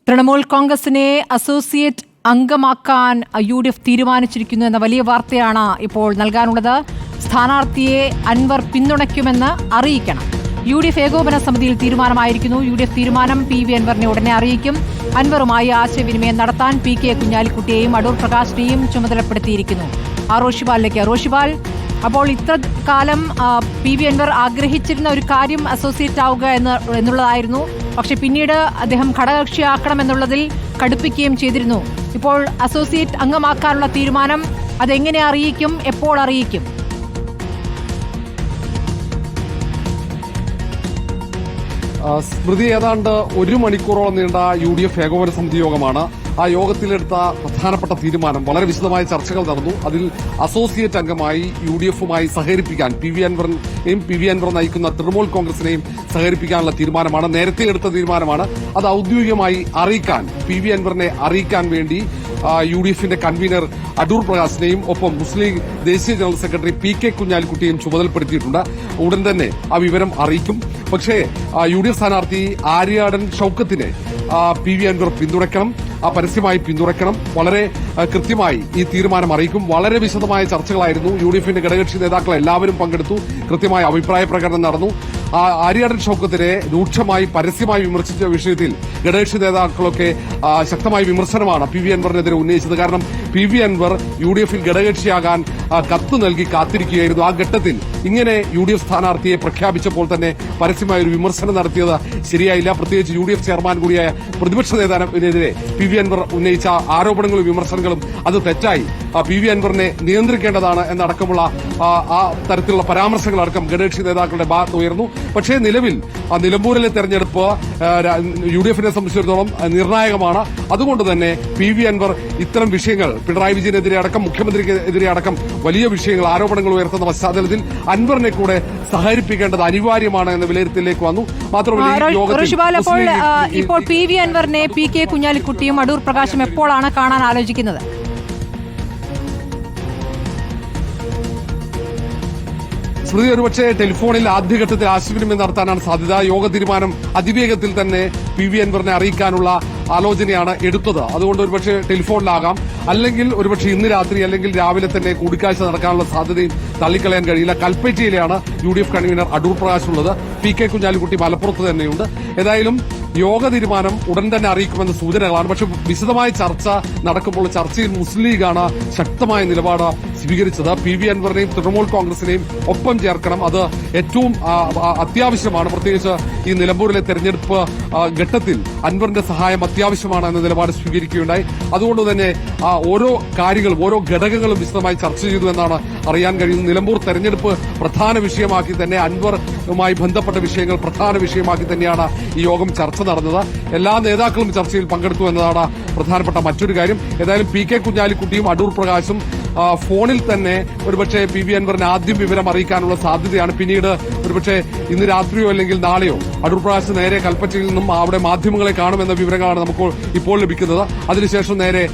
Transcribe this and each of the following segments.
തൃണമൂൽ കോൺഗ്രസിനെ associate അംഗമാക്കാൻ UDF തീരുമാനിച്ചിരിക്കുന്നു എന്ന വലിയ വാർത്തയാണ് ഇപ്പോൾ നൽകാനുള്ളത്. സ്ഥാനാർത്ഥിയെ അൻവർ പിന്തുണയ്ക്കുമെന്ന് അറിയിക്കണം. UDF ഏകോപന സമിതിയിൽ തീരുമാനമായിരിക്കുന്നു. UDF തീരുമാനം PV അൻവറിനെ ഉടനെ അറിയിക്കും. അൻവറുമായി ആശയവിനിമയം നടത്താൻ PK കുഞ്ഞാലിക്കുട്ടിയെയും അടൂർ പ്രകാശിനെയും ചുമതലപ്പെടുത്തിയിരിക്കുന്നു. റോഷിപാലിലേക്ക്. റോഷിപാൽ, അപ്പോൾ ഇത്ര കാലം PV അൻവർ ആഗ്രഹിച്ചിരുന്ന ഒരു കാര്യം അസോസിയേറ്റ് ആവുക എന്നുള്ളതായിരുന്നു. പക്ഷെ പിന്നീട് അദ്ദേഹം ഘടകകക്ഷിയാക്കണമെന്നുള്ളതിൽ കടുപ്പിക്കുകയും ചെയ്തിരുന്നു. ഇപ്പോൾ അസോസിയേറ്റ് അംഗമാക്കാനുള്ള തീരുമാനം അതെങ്ങനെ അറിയിക്കും, എപ്പോൾ അറിയിക്കും? സ്മൃതി, ഏതാണ്ട് 1 മണിക്കൂറോളം നീണ്ട UDF ഏകോപന സമിതി യോഗമാണ്. ആ യോഗത്തിലെടുത്ത പ്രധാനപ്പെട്ട തീരുമാനം, വളരെ വിശദമായ ചർച്ചകൾ നടന്നു. അതിൽ അസോസിയേറ്റ് അംഗമായി UDFുമായി സഹകരിപ്പിക്കാൻ PV അൻവർ നയിക്കുന്ന തൃണമൂൽ കോൺഗ്രസിനെയും സഹകരിപ്പിക്കാനുള്ള തീരുമാനമാണ്. നേരത്തെ എടുത്ത തീരുമാനമാണ്. അത് ഔദ്യോഗികമായി അറിയിക്കാൻ, PV അൻവറിനെ അറിയിക്കാൻ വേണ്ടി UDFിന്റെ കൺവീനർ അടൂർ പ്രകാശിനെയും ഒപ്പം മുസ്ലിം ലീഗ് ദേശീയ ജനറൽ സെക്രട്ടറി PK കുഞ്ഞാലിക്കുട്ടിയെയും ചുമതലപ്പെടുത്തിയിട്ടുണ്ട്. ഉടൻ തന്നെ ആ വിവരം അറിയിക്കും. പക്ഷേ UDF സ്ഥാനാർത്ഥി ആര്യാടൻ ഷൌക്കത്തിനെ PV അൻവർ പിന്തുണയ്ക്കണം, പരസ്യമായി പിന്തുണയ്ക്കണം. വളരെ കൃത്യമായി ഈ തീരുമാനം അറിയിക്കും. വളരെ വിശദമായ ചർച്ചകളായിരുന്നു. UDFിന്റെ ഘടകകക്ഷി നേതാക്കൾ എല്ലാവരും പങ്കെടുത്തു. കൃത്യമായ അഭിപ്രായ പ്രകടനം നടന്നു. ആര്യാടൻ ഷൌക്കത്തിനെ രൂക്ഷമായി പരസ്യമായി വിമർശിച്ച വിഷയത്തിൽ ഘടകകക്ഷി നേതാക്കളൊക്കെ ശക്തമായ വിമർശനമാണ് PV അൻവറിനെതിരെ ഉന്നയിച്ചത്. കാരണം PV അൻവർ UDFിൽ ഘടകകക്ഷിയാകാൻ കത്ത് നൽകി കാത്തിരിക്കുകയായിരുന്നു. ആ ഘട്ടത്തിൽ ഇങ്ങനെ UDF സ്ഥാനാർത്ഥിയെ പ്രഖ്യാപിച്ചപ്പോൾ തന്നെ പരസ്യമായ ഒരു വിമർശനം നടത്തിയത് ശരിയായില്ല. പ്രത്യേകിച്ച് UDF ചെയർമാൻ കൂടിയായ പ്രതിപക്ഷ നേതാവിനെതിരെ PV അൻവർ ഉന്നയിച്ച ആരോപണങ്ങളും വിമർശനങ്ങളും അത് തെറ്റായി. PV അൻവറിനെ നിയന്ത്രിക്കേണ്ടതാണ് എന്നടക്കമുള്ള ആ തരത്തിലുള്ള പരാമർശങ്ങളടക്കം ഘടകകക്ഷി നേതാക്കളുടെ ഭാഗത്ത് ഉയർന്നു. പക്ഷേ നിലവിൽ നിലമ്പൂരിലെ തെരഞ്ഞെടുപ്പ് UDFിനെ സംബന്ധിച്ചിടത്തോളം നിർണായകമാണ്. അതുകൊണ്ട് തന്നെ PV അൻവർ ഇത്തരം വിഷയങ്ങൾ, പിണറായി വിജയനെതിരെ അടക്കം മുഖ്യമന്ത്രിക്കെതിരെ അടക്കം വലിയ വിഷയങ്ങൾ, ആരോപണങ്ങൾ ഉയർത്തുന്ന പശ്ചാത്തലത്തിൽ അൻവറിനെ കൂടെ സഹകരിപ്പിക്കേണ്ടത് അനിവാര്യമാണ് എന്ന വിലയിരുത്തലിലേക്ക് വന്നു. മാത്രമല്ല ഇപ്പോൾ PV അൻവറിനെ PK കുഞ്ഞാലിക്കുട്ടിയും അടൂർ പ്രകാശും എപ്പോഴാണ് കാണാൻ ആലോചിക്കുന്നത്? സ്മൃതി, ഒരുപക്ഷെ ടെലിഫോണിൽ ആദ്യഘട്ടത്തിൽ ആശയവിനിമയം നടത്താനാണ് സാധ്യത. യോഗ തീരുമാനം അതിവേഗത്തിൽ തന്നെ PV അൻവറിനെ അറിയിക്കാനുള്ള ആലോചനയാണ് എടുത്തത്. അതുകൊണ്ട് ഒരുപക്ഷെ ടെലിഫോണിലാകാം, അല്ലെങ്കിൽ ഒരുപക്ഷെ ഇന്ന് രാത്രി അല്ലെങ്കിൽ രാവിലെ തന്നെ കൂടിക്കാഴ്ച നടക്കാനുള്ള സാധ്യതയും തള്ളിക്കളയാൻ കഴിയില്ല. കൽപ്പറ്റയിലെയാണ് UDF കൺവീനർ അടൂർ പ്രകാശ് ഉള്ളത്. PK കുഞ്ഞാലിക്കുട്ടി മലപ്പുറത്ത് തന്നെയുണ്ട്. ഏതായാലും യോഗ തീരുമാനം ഉടൻ തന്നെ അറിയിക്കുമെന്ന സൂചനകളാണ്. പക്ഷെ വിശദമായ ചർച്ച നടക്കുമ്പോൾ ചർച്ചയിൽ മുസ്ലിം ലീഗാണ് ശക്തമായ നിലപാട് സ്വീകരിച്ചത്. PV അൻവറിനെയും തൃണമൂൽ കോൺഗ്രസിനെയും ഒപ്പം ചേർക്കണം, അത് ഏറ്റവും അത്യാവശ്യമാണ്. പ്രത്യേകിച്ച് ഈ നിലമ്പൂരിലെ തെരഞ്ഞെടുപ്പ് ഘട്ടത്തിൽ അൻവറിന്റെ സഹായം അത്യാവശ്യമാണ് എന്ന നിലപാട് സ്വീകരിക്കുകയുണ്ടായി. അതുകൊണ്ട് തന്നെ ഓരോ കാര്യങ്ങളും, ഓരോ ഘടകങ്ങളും വിശദമായി ചർച്ച ചെയ്തു എന്നാണ് അറിയാൻ കഴിയുന്നത്. നിലമ്പൂർ തെരഞ്ഞെടുപ്പ് പ്രധാന വിഷയമാക്കി തന്നെ, അൻവറുമായി ബന്ധപ്പെട്ട വിഷയങ്ങൾ പ്രധാന വിഷയമാക്കി തന്നെയാണ് ഈ യോഗം ചർച്ച നടന്നത്. എല്ലാ നേതാക്കളും ചർച്ചയിൽ പങ്കെടുത്തു എന്നതാണ് പ്രധാനപ്പെട്ട മറ്റൊരു കാര്യം. ഏതായാലും PK കുഞ്ഞാലിക്കുട്ടിയും അടൂർ പ്രകാശും ഫോണിൽ തന്നെ ഒരുപക്ഷെ PV അൻവറിന് ആദ്യം വിവരം അറിയിക്കാനുള്ള സാധ്യതയാണ്. പിന്നീട് ഒരുപക്ഷെ ഇന്ന് രാത്രിയോ അല്ലെങ്കിൽ നാളെയോ അടൂർ പ്രകാശ് നേരെ കൽപ്പറ്റയിൽ നിന്നും അവിടെ മാധ്യമങ്ങളെ കാണുമെന്ന വിവരങ്ങളാണ് നമുക്ക് ഇപ്പോൾ ലഭിക്കുന്നത്. അതിനുശേഷം നേരെ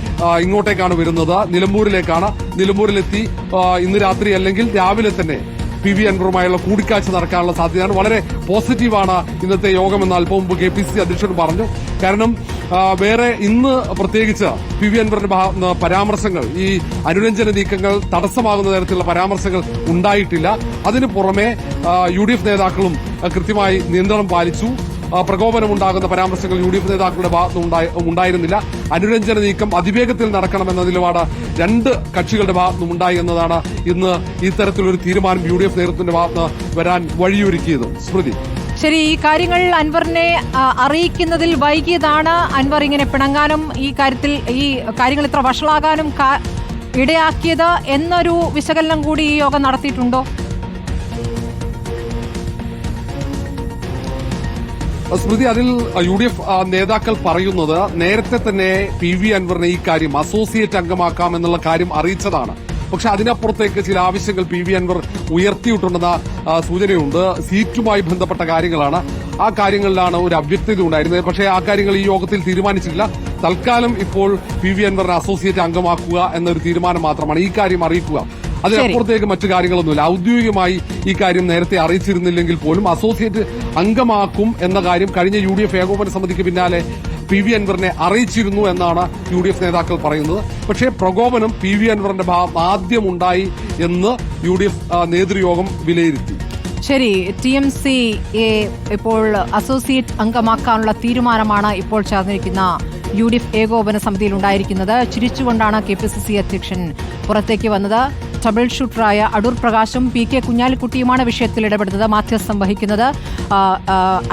ഇങ്ങോട്ടേക്കാണ് വരുന്നത്, നിലമ്പൂരിലേക്കാണ്. നിലമ്പൂരിലെത്തി ഇന്ന് രാത്രി അല്ലെങ്കിൽ രാവിലെ തന്നെ PV അൻവറുമായുള്ള കൂടിക്കാഴ്ച നടക്കാനുള്ള സാധ്യതയാണ്. വളരെ പോസിറ്റീവാണ് ഇന്നത്തെ യോഗമെന്ന് അല്പം മുമ്പ് KPCC അധ്യക്ഷൻ പറഞ്ഞു. കാരണം വേറെ ഇന്ന് പ്രത്യേകിച്ച് PV അൻവറിന്റെ ഭാഗത്ത് പരാമർശങ്ങൾ, ഈ അനുരഞ്ജന നീക്കങ്ങൾ തടസ്സമാകുന്ന തരത്തിലുള്ള പരാമർശങ്ങൾ ഉണ്ടായിട്ടില്ല. അതിനു പുറമെ UDF നേതാക്കളും കൃത്യമായി നിയന്ത്രണം പാലിച്ചു. പ്രകോപനമുണ്ടാകുന്ന പരാമർശങ്ങൾ UDF നേതാക്കളുടെ ഭാഗത്തുനിന്ന് ഉണ്ടായിരുന്നില്ല. അനുരഞ്ജന നീക്കം അതിവേഗത്തിൽ നടക്കണമെന്ന നിലപാട് രണ്ട് കക്ഷികളുടെ ഭാഗത്തുനിന്നും ഉണ്ടായി എന്നതാണ് ഇന്ന് ഇത്തരത്തിലൊരു തീരുമാനം UDF നേതൃത്വത്തിന്റെ ഭാഗത്ത് വരാൻ വഴിയൊരുക്കിയത്. സ്മൃതി, ശരി, ഈ കാര്യങ്ങൾ അൻവറിനെ അറിയിക്കുന്നതിൽ വൈകിയതാണ് അൻവർ ഇങ്ങനെ പിണങ്ങാനും ഈ കാര്യത്തിൽ ഈ കാര്യങ്ങൾ ഇത്ര വഷളാകാനും ഇടയാക്കിയത് എന്നൊരു വിശകലനം കൂടി ഈ യോഗം നടത്തിയിട്ടുണ്ടോ? സ്മൃതി, അതിൽ UDF നേതാക്കൾ പറയുന്നത് നേരത്തെ തന്നെ PV അൻവറിനെ ഈ കാര്യം അസോസിയേറ്റ് അംഗമാക്കാമെന്നുള്ള കാര്യം അറിയിച്ചതാണ്. പക്ഷെ അതിനപ്പുറത്തേക്ക് ചില ആവശ്യങ്ങൾ PV അൻവർ ഉയർത്തിയിട്ടുണ്ടെന്ന സൂചനയുണ്ട്. സീറ്റുമായി ബന്ധപ്പെട്ട കാര്യങ്ങളാണ്. ആ കാര്യങ്ങളിലാണ് ഒരു അവ്യക്തത ഉണ്ടായിരുന്നത്. പക്ഷേ ആ കാര്യങ്ങൾ ഈ യോഗത്തിൽ തീരുമാനിച്ചില്ല. തൽക്കാലം ഇപ്പോൾ PV അൻവറിനെ അസോസിയേറ്റ് അംഗമാക്കുക എന്നൊരു തീരുമാനം മാത്രമാണ്. ഈ കാര്യം അറിയിക്കുക, അതിനപ്പുറത്തേക്ക് മറ്റു കാര്യങ്ങളൊന്നുമില്ല. ഔദ്യോഗികമായി ഈ കാര്യം നേരത്തെ അറിയിച്ചിരുന്നില്ലെങ്കിൽ പോലും അസോസിയേറ്റ് അംഗമാക്കും എന്ന കാര്യം കഴിഞ്ഞ UDF ഏകോപന സമിതിക്ക് പിന്നാലെ PV അൻവറിനെ അറിയിച്ചിരുന്നു എന്നാണ് UDF നേതാക്കൾ പറയുന്നത്. പക്ഷേ പ്രകോപനം PV അൻവറിന്റെ ഭാഗം ആദ്യമുണ്ടായി എന്ന് UDF നേതൃയോഗം വിലയിരുത്തി. ശരി, TMC ഇപ്പോൾ അസോസിയേറ്റ് അംഗമാക്കാനുള്ള തീരുമാനമാണ് ഇപ്പോൾ ചേർന്നിരിക്കുന്ന UDF ഏകോപന സമിതിയിൽ ഉണ്ടായിരിക്കുന്നത്. ചിരിച്ചുകൊണ്ടാണ് KPCC അധ്യക്ഷൻ പുറത്തേക്ക് വന്നത്. ട്രബിൾ ഷൂട്ടറായ അടൂർ പ്രകാശും PK കുഞ്ഞാലിക്കുട്ടിയുമാണ് വിഷയത്തിൽ ഇടപെടുന്നത്, മാധ്യസ്ഥം വഹിക്കുന്നത്.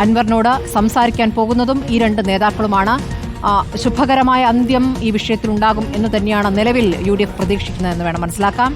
അൻവറിനോട് സംസാരിക്കാൻ പോകുന്നതും ഈ രണ്ട് നേതാക്കളുമാണ്. ശുഭകരമായ അന്ത്യം ഈ വിഷയത്തിൽ ഉണ്ടാകും എന്ന് തന്നെയാണ് നിലവിൽ UDF പ്രതീക്ഷിക്കുന്നതെന്ന് വേണം മനസ്സിലാക്കാം.